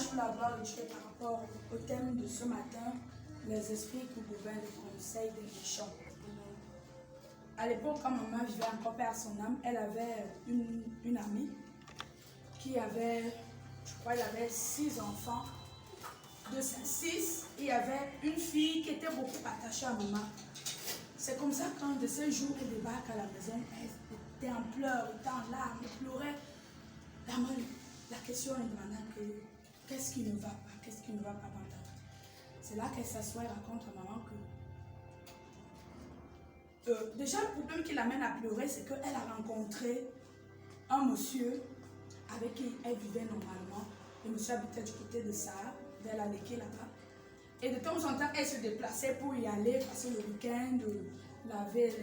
témoignage pour la gloire de Dieu par rapport au thème de ce matin, les esprits qui gouvernent le conseil des méchants. À l'époque, quand maman vivait encore père son âme, elle avait une amie qui avait, je crois, elle avait 6 enfants. De ces 6, il y avait une fille qui était beaucoup attachée à maman. C'est comme ça quand de ce jour, elle débarque à la maison, elle était en pleurs, elle était en larmes, elle pleurait. La question est demandée, qu'est-ce qui ne va pas? Qu'est-ce qui ne va pas dans ta vie? C'est là qu'elle s'assoit et raconte à maman que déjà le problème qui l'amène à pleurer, c'est qu'elle a rencontré un monsieur avec qui elle vivait normalement. Le monsieur habitait du côté de Sarah, vers la Léké là-bas. Et de temps en temps, elle se déplaçait pour y aller, passer le week-end, laver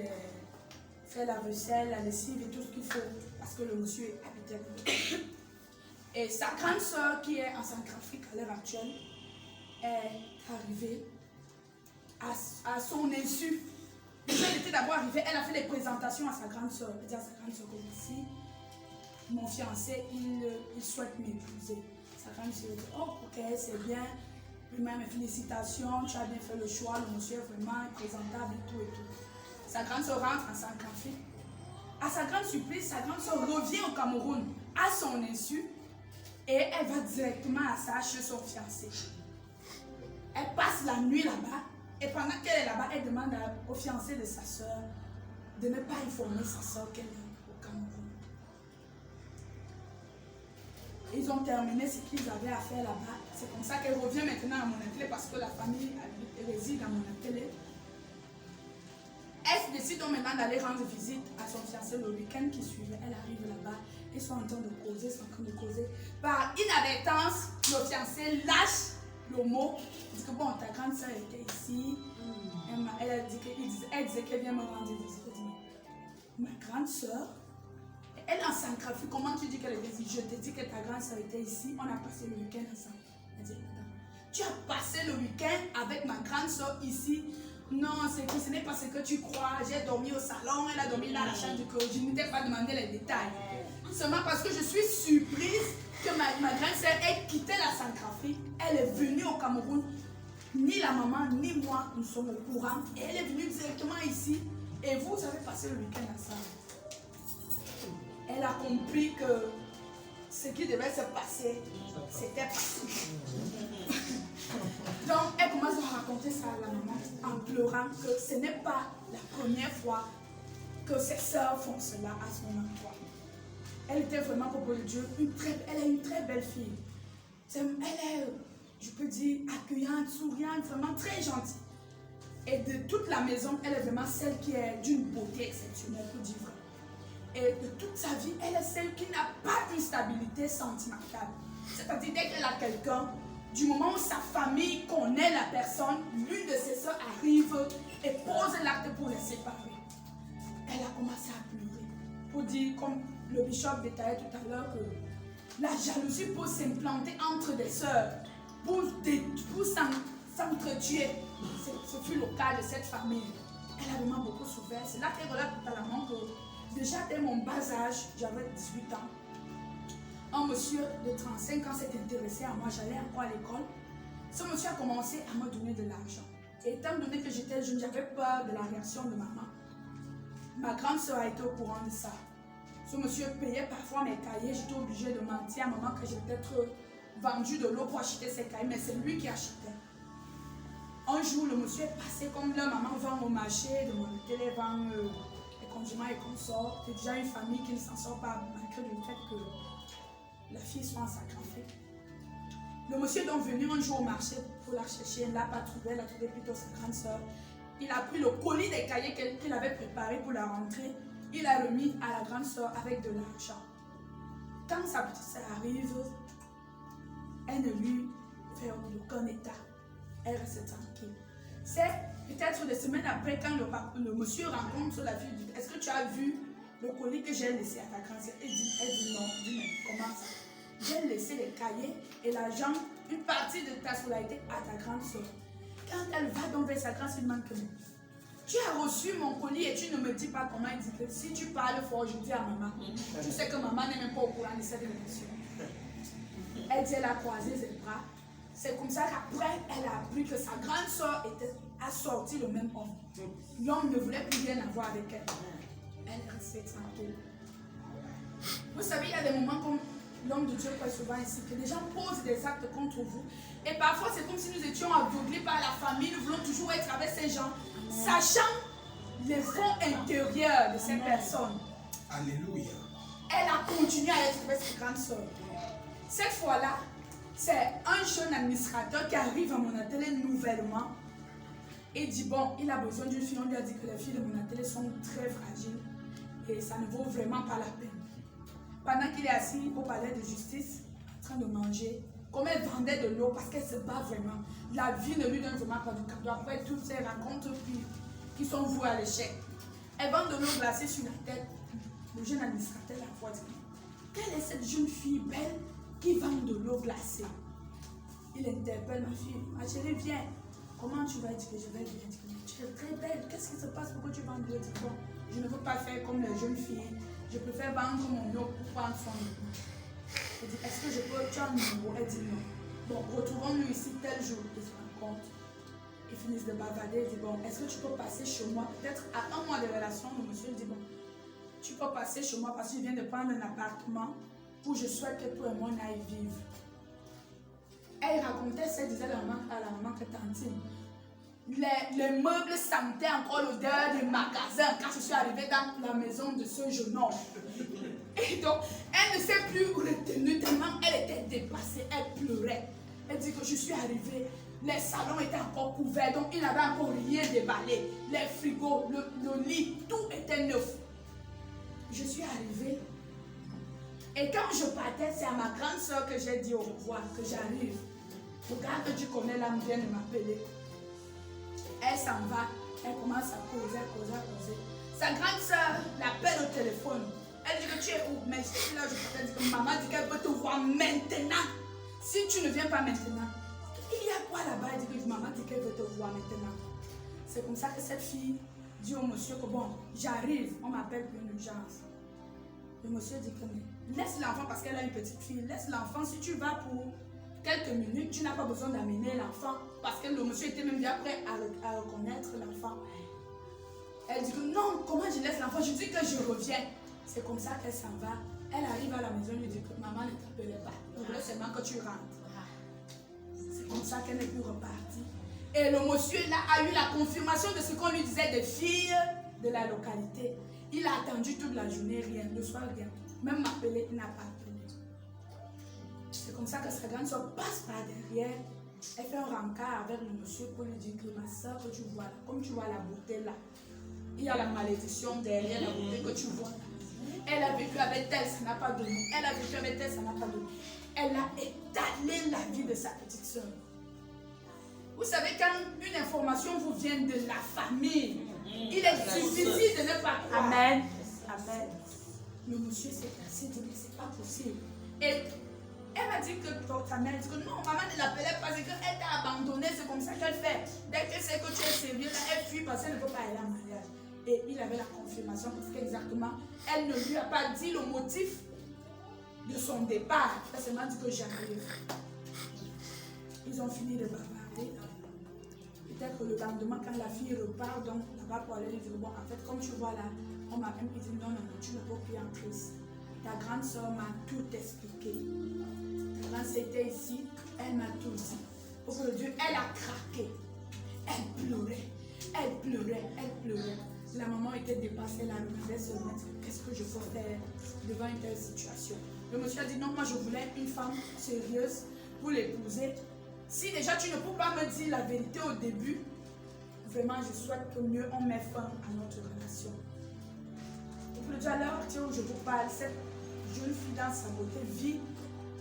faire la vaisselle, la lessive et tout ce qu'il faut, parce que le monsieur habitait là-bas. Et sa grande soeur, qui est en Centrafrique à l'heure actuelle, est arrivée à son insu. Déjà, elle était d'abord arrivée, elle a fait les présentations à sa grande soeur. Elle dit à sa grande soeur comme ici, mon fiancé, il souhaite m'épouser. Sa grande soeur dit, oh ok, c'est bien. Lui-même, félicitations, tu as bien fait le choix, le monsieur est vraiment présentable et tout et tout. Sa grande soeur rentre en Centrafrique. À sa grande surprise, sa grande soeur revient au Cameroun à son insu et elle va directement à Sarah chez son fiancé. Elle passe la nuit là-bas et pendant qu'elle est là-bas, elle demande au fiancé de sa soeur de ne pas informer sa soeur qu'elle est au Cameroun. Ils ont terminé ce qu'ils avaient à faire là-bas. C'est comme ça qu'elle revient maintenant à Monatélé parce que la famille réside à Monatélé. Elle décide donc maintenant d'aller rendre visite à son fiancé le week-end qui suivait. Elle arrive là-bas, ils sont en train de causer, Par inadvertance, le fiancé lâche le mot. Il dit que bon, ta grande soeur était ici. Elle disait qu'elle vient me rendre visite. Elle dit, ma grande soeur, elle en Centrafrique, comment tu dis qu'elle était ici? Je te dis que ta grande soeur était ici, on a passé le week-end ensemble. Elle dit, tu as passé le week-end avec ma grande soeur ici? Non, ce n'est pas ce que tu crois. J'ai dormi au salon, elle a dormi là à la chambre du corps. Je ne t'ai pas demandé les détails. Seulement parce que je suis surprise que ma grande soeur ait quitté la Centrafrique. Elle est venue au Cameroun. Ni la maman, ni moi, nous sommes au courant. Et elle est venue directement ici. Et vous avez passé le week-end ensemble. Elle a compris que ce qui devait se passer, c'était passé. Donc, elle commence à raconter ça à la maman en pleurant que ce n'est pas la première fois que ses sœurs font cela à son endroit. Elle était vraiment, pour le Dieu, elle est une très belle fille. Elle est, je peux dire, accueillante, souriante, vraiment très gentille. Et de toute la maison, elle est vraiment celle qui est d'une beauté exceptionnelle, pour dire vrai. Et de toute sa vie, elle est celle qui n'a pas une stabilité sentimentale. C'est-à-dire, dès qu'elle a quelqu'un, du moment où sa famille connaît la personne, l'une de ses soeurs arrive et pose l'acte pour les séparer. Elle a commencé à pleurer. Pour dire, comme le bishop détaillait tout à l'heure, que la jalousie peut s'implanter entre des soeurs pour s'entretuer. Ce fut le cas de cette famille. Elle a vraiment beaucoup souffert. C'est là qu'elle relate totalement que déjà dès mon bas âge, j'avais 18 ans, un monsieur de 35 ans s'est intéressé à moi, j'allais encore à l'école. Ce monsieur a commencé à me donner de l'argent. Et étant donné que j'étais jeune, j'avais peur de la réaction de maman. Ma grande soeur a été au courant de ça. Ce monsieur payait parfois mes cahiers, j'étais obligée de mentir à maman que j'ai peut-être vendu de l'eau pour acheter ses cahiers, mais c'est lui qui achetait. Un jour, le monsieur est passé comme leur maman vend au marché, de mon télé vend les condiments et consorts. C'est déjà une famille qui ne s'en sort pas malgré le fait que la fille soit en Centrafrique. Le monsieur est donc venu un jour au marché pour la chercher. Il ne l'a pas trouvée, elle a trouvé plutôt sa grande soeur. Il a pris le colis des cahiers qu'il avait préparé pour la rentrée. Il a remis à la grande soeur avec de l'argent. Quand sa petite soeur arrive, elle ne lui fait aucun état. Elle reste tranquille. C'est peut-être des semaines après quand le monsieur rencontre la fille. Est-ce que tu as vu le colis que j'ai laissé à ta grande soeur? Elle dit non. Elle dit mais comment ça? J'ai laissé les cahiers et l'argent, une partie de ta scolarité à ta grande soeur. Quand elle va donc vers sa grande soeur, elle demande que tu as reçu mon colis et tu ne me dis pas comment. Il dit que si tu parles fort, je dis à maman. Tu sais que maman n'est même pas au courant de cette relation. Elle dit, elle a croisé ses bras. C'est comme ça qu'après, elle a appris que sa grande soeur a sorti le même homme. L'homme ne voulait plus rien avoir avec elle. Elle restait tranquille. Vous savez, il y a des moments comme l'homme de Dieu croit souvent ici, que les gens posent des actes contre vous. Et parfois, c'est comme si nous étions aveuglés par la famille. Nous voulons toujours être avec ces gens, sachant les fonds intérieurs de ces personnes. Alléluia. Elle a continué à être avec sa grande soeur. Cette fois-là, c'est un jeune administrateur qui arrive à mon atelier nouvellement et dit, bon, il a besoin d'une fille. On lui a dit que les filles de mon atelier sont très fragiles et ça ne vaut vraiment pas la peine. Pendant qu'il est assis au palais de justice, en train de manger, comme elle vendait de l'eau parce qu'elle se bat vraiment, la vie ne lui donne vraiment pas du cadeau. Après toutes ces rencontres qui sont vouées à l'échec, elle vend de l'eau glacée sur la tête. Le jeune administrateur la voit dit, quelle est cette jeune fille belle qui vend de l'eau glacée? Il interpelle ma fille, ma chérie, viens. Comment tu vas? Dire que je vais bien. Tu es très belle. Qu'est-ce qui se passe? Pourquoi tu vends de l'eau? Bon, je ne veux pas faire comme les jeunes filles. Je préfère vendre mon eau pour prendre son eau. Elle dit, est-ce que je peux? Tu as un numéro? Elle dit non. Bon, retrouvons-nous ici tel jour. Ils se rencontrent. Ils finissent de bavarder. Elle dit, bon, est-ce que tu peux passer chez moi? Peut-être à un mois de relation, le monsieur dit, bon, tu peux passer chez moi parce que je viens de prendre un appartement où je souhaite que toi et moi on aille vivre. Elle racontait ça, disait à la maman que tantine. Les meubles sentaient encore l'odeur des magasins quand je suis arrivée dans la maison de ce jeune homme. Et donc, elle ne s'est plus retenue tellement elle était dépassée, elle pleurait. Elle dit que je suis arrivée, les salons étaient encore couverts, donc il n'avait encore rien déballé. Les frigos, le lit, tout était neuf. Je suis arrivée et quand je partais, c'est à ma grande soeur que j'ai dit au revoir, que j'arrive. Regarde que tu connais l'âme vient de m'appeler. Elle s'en va, elle commence à causer. Sa grande soeur l'appelle au téléphone. Elle dit que tu es où? Mais je suis là, je dis que maman dit qu'elle veut te voir maintenant. Si tu ne viens pas maintenant, il y a quoi là-bas? Elle dit que maman dit qu'elle veut te voir maintenant. C'est comme ça que cette fille dit au monsieur que bon, j'arrive, on m'appelle pour une urgence. Le monsieur dit que mais laisse l'enfant parce qu'elle a une petite fille, laisse l'enfant, si tu vas pour quelques minutes, tu n'as pas besoin d'amener l'enfant parce que le monsieur était même bien prêt à reconnaître l'enfant. Elle dit que non, comment je laisse l'enfant? Je dis que je reviens. C'est comme ça qu'elle s'en va. Elle arrive à la maison et lui dit que maman ne t'appelait pas. Je voulais seulement que tu rentres. C'est comme ça qu'elle n'est plus repartie. Et le monsieur là a eu la confirmation de ce qu'on lui disait des filles de la localité. Il a attendu toute la journée, rien. Le soir, rien. Même m'appeler, il n'a pas appelé. C'est comme ça que sa grande soeur passe par derrière. Elle fait un rencard avec le monsieur pour lui dire que ma soeur que tu vois là, comme tu vois la beauté là, il y a la malédiction derrière la beauté que tu vois là. Elle a vécu avec elle, ça n'a pas donné. Elle a vécu avec elle, ça n'a pas donné. Elle a étalé la vie de sa petite soeur. Vous savez, quand une information vous vient de la famille, il est difficile de ne pas croire. Amen. Amen. Le monsieur s'est cassé, dit mais c'est pas possible. Et elle m'a dit que ta mère dit que non, maman ne l'appelait pas, c'est qu'elle t'a abandonné, c'est comme ça qu'elle fait. Dès qu'elle sait que tu es sérieux, là, elle fuit parce qu'elle ne peut pas aller en mariage. Et il avait la confirmation parce qu'exactement, elle ne lui a pas dit le motif de son départ. Elle seulement dit que j'arrive. Ils ont fini de bavarder. Peut-être que le lendemain, quand la fille repart, donc là-bas pour aller lui dire, bon, en fait, comme tu vois là, on m'a même dit, non, tu ne peux plus entrer ici. Ta grande soeur m'a tout expliqué. Ta grande soeur était ici, elle m'a tout dit. Au bout de Dieu, elle a craqué. Elle pleurait. La maman était dépassée, elle arrivait se mettre, qu'est-ce que je peux faire devant une telle situation? Le monsieur a dit, non, moi je voulais une femme sérieuse pour l'épouser. Si déjà tu ne peux pas me dire la vérité au début, vraiment je souhaite que mieux on mette fin à notre relation. Au plus de l'heure où je vous parle, cette jeune fille dans sa beauté vit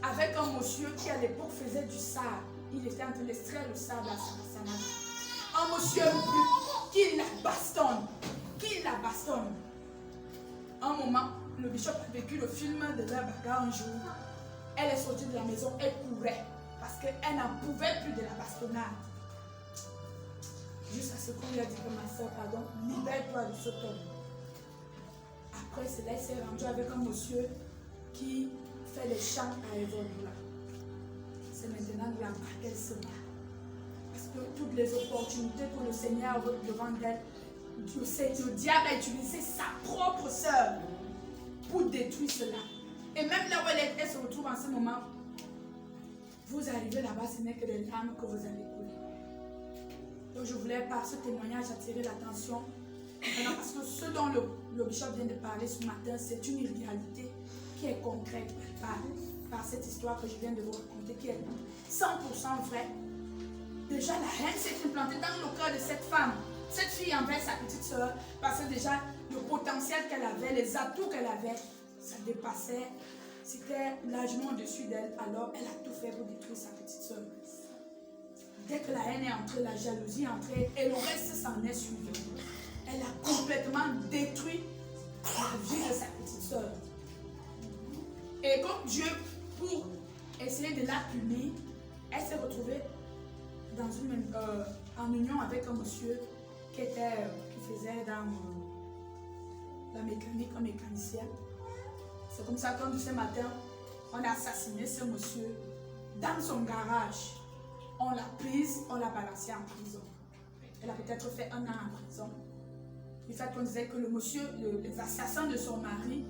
avec un monsieur qui à l'époque faisait du sable. Il était en train d'extraire le sable à sa main. Un monsieur qui la bastonne. Un moment, le bishop a vécu le film de leur bagarre un jour. Elle est sortie de la maison, elle courait. Parce qu'elle n'en pouvait plus de la bastonnade. Jusqu'à ce qu'on lui a dit que ma soeur, pardon, libère-toi de cet homme. Après cela, elle s'est rendue avec un monsieur qui fait les chants à Evodoula. la part qu'elle se bat. Parce que toutes les opportunités que le Seigneur a devant elle, le diable a utilisé sa propre sœur pour détruire cela. Et même là où elle se retrouve en ce moment, vous arrivez là-bas, ce n'est que des larmes que vous allez couler. Donc je voulais par ce témoignage attirer l'attention. Parce que ce dont le bishop vient de parler ce matin, c'est une réalité qui est concrète par cette histoire que je viens de vous raconter, qui est 100% vraie. Déjà, la haine s'est implantée dans le cœur de cette femme. Cette fille envers sa petite soeur, parce que déjà, le potentiel qu'elle avait, les atouts qu'elle avait, ça dépassait, c'était largement au-dessus d'elle. Alors, elle a tout fait pour détruire sa petite soeur. Dès que la haine est entrée, la jalousie est entrée, et le reste s'en est suivi. Elle a complètement détruit la vie de sa petite soeur. Et comme Dieu, pour essayer de la punir, elle s'est retrouvée en union avec un monsieur qui faisait dans la mécanique, un mécanicien. C'est comme ça que ce matin, on a assassiné ce monsieur dans son garage. On l'a prise, on l'a balancée en prison. Elle a peut-être fait 1 an en prison. Du fait qu'on disait que les assassins de son mari,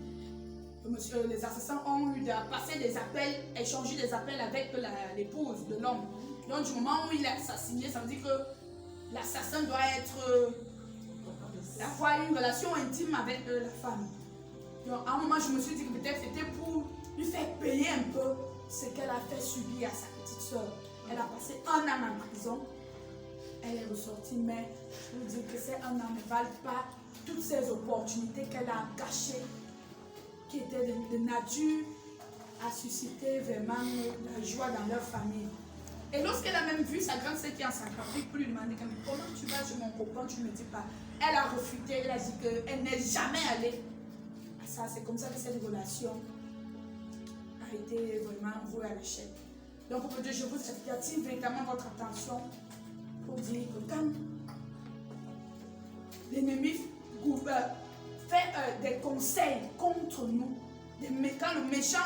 les assassins ont eu à passer des appels, échanger des appels avec l'épouse de l'homme. Donc du moment où il est assassiné, ça veut dire que l'assassin doit avoir une relation intime avec la femme. Donc à un moment, je me suis dit que peut-être c'était pour lui faire payer un peu ce qu'elle a fait subir à sa petite soeur. Elle a passé 1 an en prison. Elle est ressortie, mais je vous dis que ces 1 an ne valent pas toutes ces opportunités qu'elle a gâchées, qui étaient de nature à susciter vraiment la joie dans leur famille. Et lorsqu'elle a même vu sa grande sœur qui est en Centrafrique, pour lui demander comment tu vas chez mon copain, tu ne me dis pas. Elle a refuté, elle a dit qu'elle n'est jamais allée. Ça, c'est comme ça que cette relation a été vraiment vouée à l'échec. Donc, pour que je vous attire véritablement votre attention pour dire que quand l'ennemi fait des conseils contre nous, quand le méchant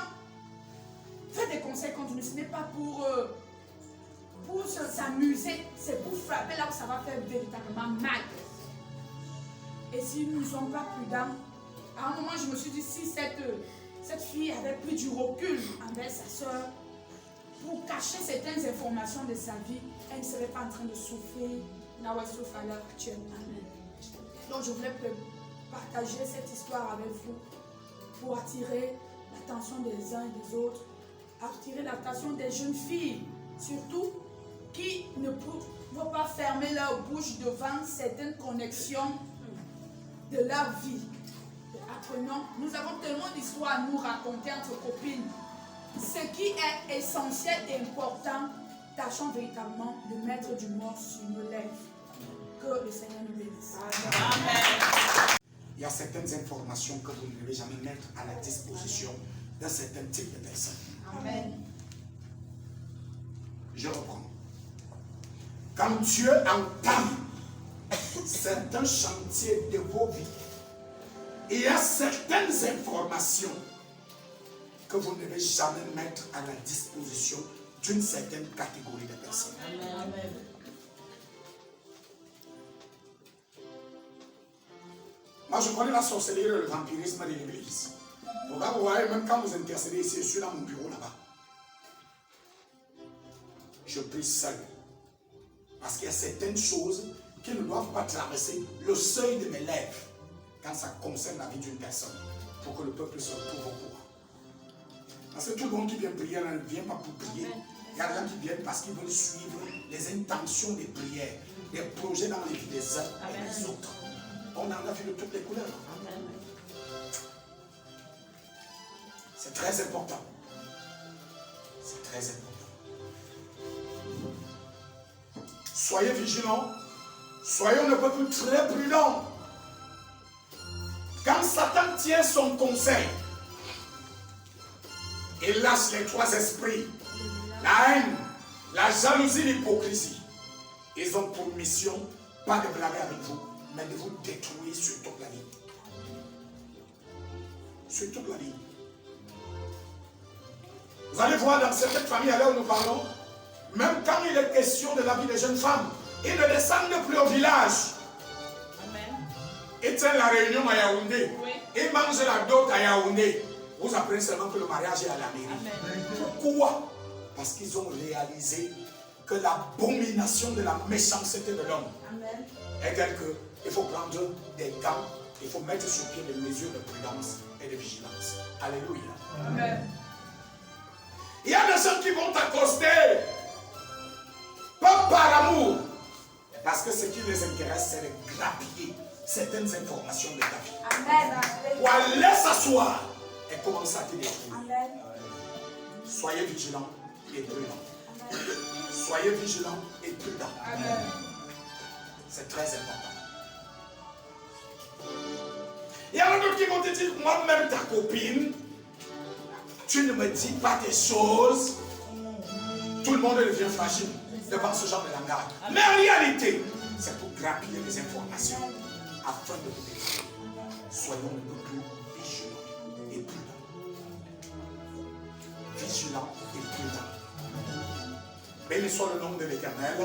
fait des conseils contre nous, ce n'est pas pour s'amuser, c'est pour frapper là où ça va faire véritablement mal. Et si nous ne sommes pas prudents, à un moment je me suis dit, si cette fille avait pris du recul envers sa soeur, pour cacher certaines informations de sa vie, elle ne serait pas en train de souffrir là où elle souffre à l'heure actuelle. Donc je voulais partager cette histoire avec vous pour attirer l'attention des uns et des autres, attirer l'attention des jeunes filles, surtout qui ne vont pas fermer leur bouche devant certaines connexions de leur vie. Apprenons, nous avons tellement d'histoires à nous raconter entre copines. Ce qui est essentiel et important, tâchons véritablement de mettre du mort sur nos lèvres. Que le Seigneur nous bénisse. Amen. Il y a certaines informations que vous ne devez jamais mettre à la disposition d'un certain type de personnes. Amen. Je reprends. Quand Dieu entame certains chantiers de vos vies, il y a certaines informations que vous ne devez jamais mettre à la disposition d'une certaine catégorie de personnes. Amen. Moi, je connais la sorcellerie et le vampirisme de l'église. Vous voyez, même quand vous intercédez ici, je suis dans mon bureau là-bas. Je prie seul. Parce qu'il y a certaines choses qui ne doivent pas traverser le seuil de mes lèvres quand ça concerne la vie d'une personne, pour que le peuple se retrouve au courant. Parce que tout le monde qui vient prier ne vient pas pour prier. Il y a des gens qui viennent parce qu'ils veulent suivre les intentions des prières, des projets dans les vies des uns et des autres. On en a vu de toutes les couleurs. C'est très important. C'est très important. Soyez vigilants. Soyez un peu plus très prudents. Quand Satan tient son conseil, il lâche les 3 esprits. La haine, la jalousie, l'hypocrisie. Ils ont pour mission, pas de blaguer avec vous, mais de vous détruire sur toute la ligne. Sur toute la ligne. Vous allez voir dans certaines familles à l'heure où nous parlons, Même quand il est question de la vie des jeunes femmes, ils ne descendent plus au village. Amen. Ils tiennent la réunion à Yaoundé. Oui. Ils mangent la dot à Yaoundé. Vous apprenez seulement que le mariage est à la mairie. Amen. Pourquoi? Parce qu'ils ont réalisé que l'abomination de la méchanceté de l'homme Amen. est telle qu'il faut prendre des gants, il faut mettre sur pied des mesures de prudence et de vigilance. Alléluia. Amen. Il y a des gens qui vont t'accoster, pas par amour, parce que ce qui les intéresse, c'est de grappiller certaines informations de ta vie. Amen. Ou aller s'asseoir et commencer à te détruire. Amen. Soyez vigilants et prudents. Soyez vigilants et prudents. Amen. C'est très important. Il y en a d'autres qui vont te dire, moi-même ta copine, tu ne me dis pas des choses. Tout le monde devient fragile devant ce genre de langage. Mais en réalité, c'est pour grappiller les informations afin de vous détruire. Soyons un peu plus vigilants et prudents. Vigilants et prudents. Béni soit le nom de l'Éternel.